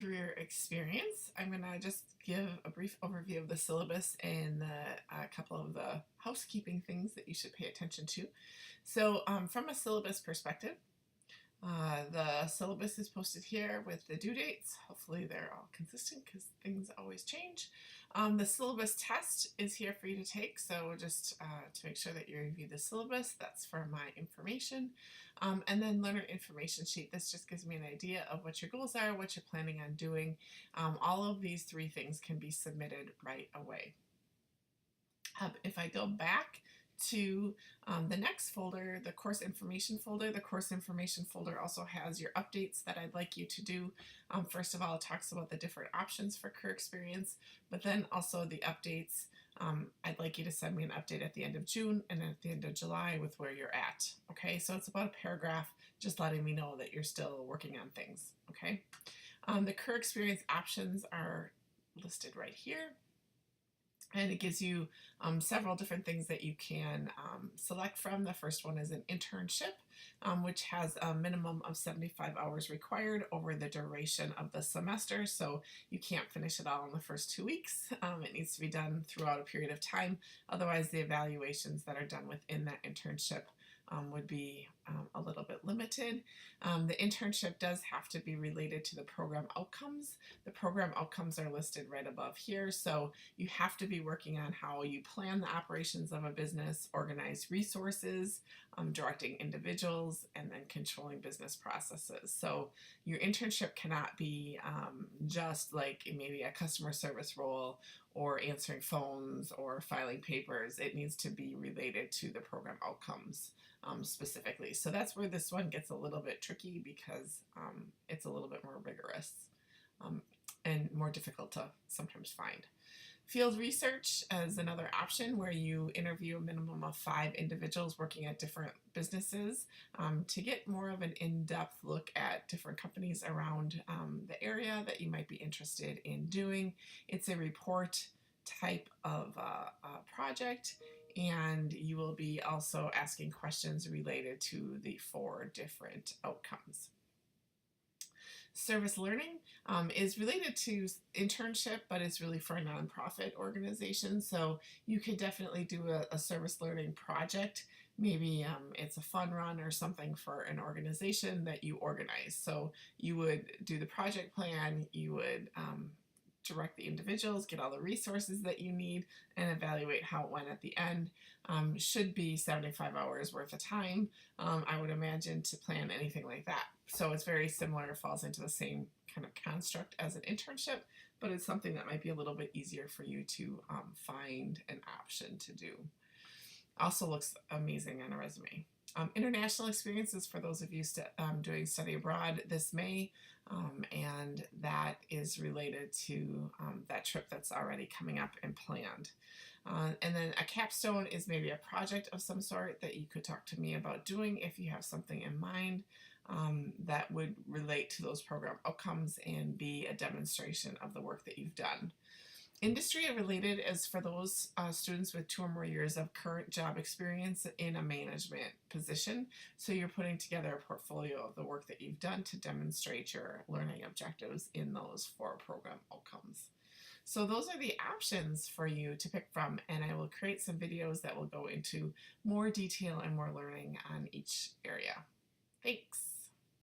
career experience. I'm going to just give a brief overview of the syllabus and a couple of the housekeeping things that you should pay attention to. So from a syllabus perspective, the syllabus is posted here with the due dates. Hopefully they're all consistent because things always change. The syllabus test is here for you to take, so just to make sure that you review the syllabus, that's for my information. And then learner information sheet, this just gives me an idea of what your goals are, what you're planning on doing. All of these three things can be submitted right away. If I go back to the next folder, the course information folder. The course information folder also has your updates that I'd like you to do. First of all, it talks about the different options for career experience, but then also the updates. I'd like you to send me an update at the end of June and at the end of July with where you're at. Okay, so it's about a paragraph just letting me know that you're still working on things. Okay, the career experience options are listed right here. And it gives you several different things that you can select from. The first one is an internship, which has a minimum of 75 hours required over the duration of the semester. So you can't finish it all in the first 2 weeks. It needs to be done throughout a period of time. Otherwise, the evaluations that are done within that internship would be a little bit limited. The internship does have to be related to the program outcomes. The program outcomes are listed right above here, so you have to be working on how you plan the operations of a business, organize resources, directing individuals, and then controlling business processes. So your internship cannot be just like maybe a customer service role or answering phones or filing papers. It needs to be related to the program outcomes specifically. So that's where this one gets a little bit tricky because it's a little bit more rigorous and more difficult to sometimes find. Field research is another option where you interview a minimum of 5 individuals working at different businesses to get more of an in-depth look at different companies around the area that you might be interested in doing. It's a report type of project, and you will be also asking questions related to the 4 different outcomes. Service learning is related to internship, but it's really for a nonprofit organization. So you could definitely do a service learning project. Maybe it's a fun run or something for an organization that you organize. So you would do the project plan, you would direct the individuals, get all the resources that you need, and evaluate how it went at the end. Should be 75 hours worth of time, I would imagine, to plan anything like that. So it's very similar, falls into the same kind of construct as an internship, but it's something that might be a little bit easier for you to find an option to do. Also looks amazing on a resume. International experiences for those of you doing study abroad this May, and that is related to that trip that's already coming up and planned. And then a capstone is maybe a project of some sort that you could talk to me about doing if you have something in mind that would relate to those program outcomes and be a demonstration of the work that you've done. Industry related is for those students with 2 or more years of current job experience in a management position. So you're putting together a portfolio of the work that you've done to demonstrate your learning objectives in those 4 program outcomes. So those are the options for you to pick from, and I will create some videos that will go into more detail and more learning on each area. Thanks.